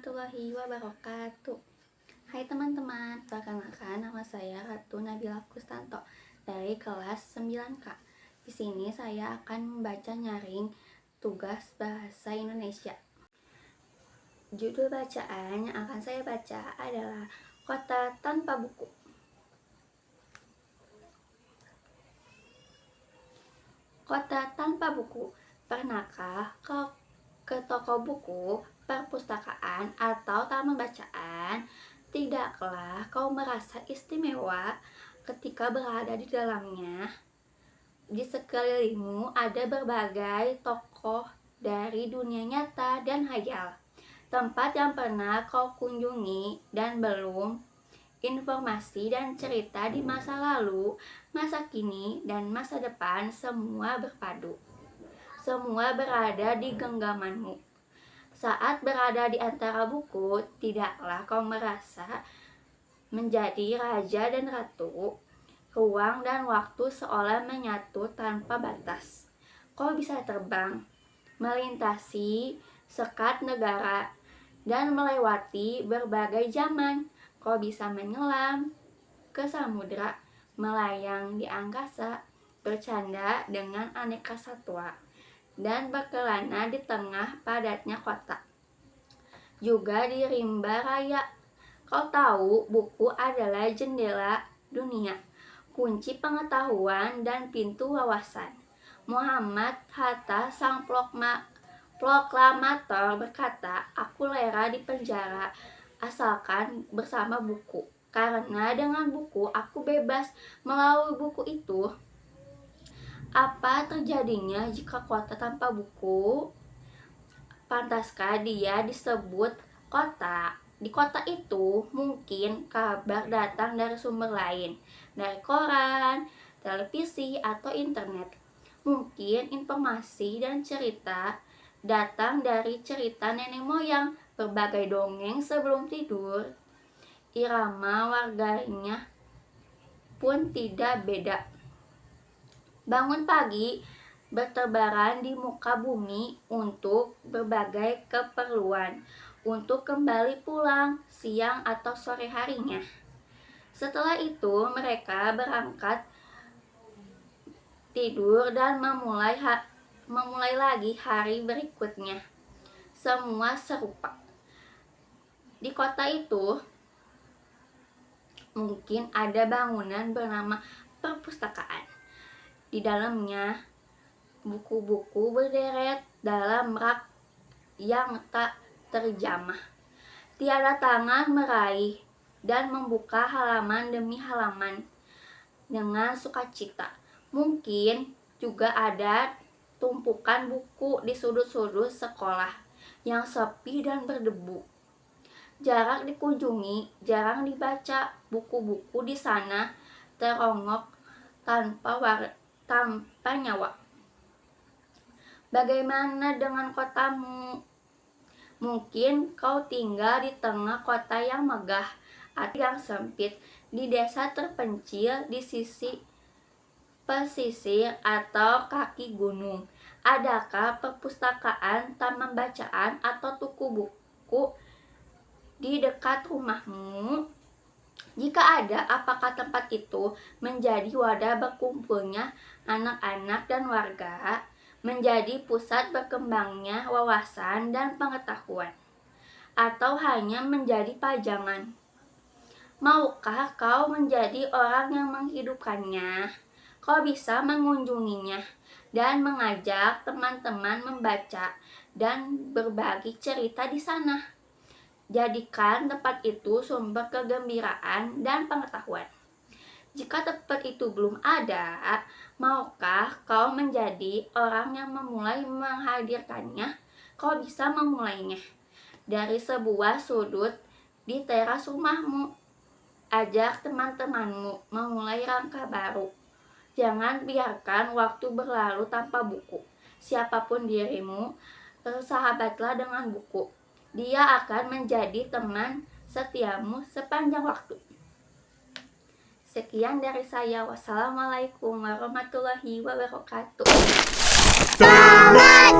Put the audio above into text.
warahmatullahi wabarakatuh. Hai teman-teman, perkenalkan nama saya Ratu Nabila Kustanto dari kelas 9K. Di sini saya akan membaca nyaring tugas bahasa Indonesia. Judul bacaan yang akan saya baca adalah Kota Tanpa Buku. Kota tanpa buku. Pernahkah kau ke toko buku, perpustakaan, atau taman bacaan? Tidaklah kau merasa istimewa ketika berada di dalamnya? Di sekelilingmu ada berbagai tokoh dari dunia nyata dan hayal, tempat yang pernah kau kunjungi dan belum. Informasi dan cerita di masa lalu, masa kini, dan masa depan semua berpadu. Semua berada di genggamanmu. Saat berada di antara buku, tidaklah kau merasa menjadi raja dan ratu. Ruang dan waktu seolah menyatu tanpa batas. Kau bisa terbang, melintasi sekat negara, dan melewati berbagai zaman. Kau bisa menyelam ke samudra, melayang di angkasa, bercanda dengan aneka satwa, dan berkelana di tengah padatnya kota. Juga di rimba raya. Kau tahu buku adalah jendela dunia, kunci pengetahuan dan pintu wawasan. Muhammad Hatta sang proklamator berkata, "Aku lera di penjara asalkan bersama buku, karena dengan buku aku bebas." Melalui buku itu, apa terjadinya jika kota tanpa buku? Pantaskah dia disebut kota? Di kota itu mungkin kabar datang dari sumber lain, dari koran, televisi, atau internet. Mungkin informasi dan cerita datang dari cerita nenek moyang, berbagai dongeng sebelum tidur. Irama warganya pun tidak beda. Bangun pagi, bertebaran di muka bumi untuk berbagai keperluan, untuk kembali pulang siang atau sore harinya. Setelah itu mereka berangkat tidur dan memulai lagi hari berikutnya. Semua serupa. Di kota itu mungkin ada bangunan bernama perpustakaan. Di dalamnya buku-buku berderet dalam rak yang tak terjamah. Tiada tangan meraih dan membuka halaman demi halaman dengan sukacita. Mungkin juga ada tumpukan buku di sudut-sudut sekolah yang sepi dan berdebu. Jarang dikunjungi, jarang dibaca. Buku-buku di sana terongok tanpa nyawa. Bagaimana dengan kotamu? Mungkin kau tinggal di tengah kota yang megah atau yang sempit, di desa terpencil di sisi pesisir atau kaki gunung. Adakah perpustakaan, taman bacaan, atau toko buku di dekat rumahmu? Jika ada, apakah tempat itu menjadi wadah berkumpulnya anak-anak dan warga, menjadi pusat berkembangnya wawasan dan pengetahuan, atau hanya menjadi pajangan? Maukah kau menjadi orang yang menghidupkannya? Kau bisa mengunjunginya dan mengajak teman-teman membaca dan berbagi cerita di sana. Jadikan tempat itu sumber kegembiraan dan pengetahuan. Jika tempat itu belum ada, maukah kau menjadi orang yang memulai menghadirkannya? Kau bisa memulainya dari sebuah sudut di teras rumahmu. Ajak teman-temanmu memulai langkah baru. Jangan biarkan waktu berlalu tanpa buku. Siapapun dirimu, bersahabatlah dengan buku. Dia akan menjadi teman setiamu sepanjang waktu. Sekian dari saya. Wassalamualaikum warahmatullahi wabarakatuh. Selamat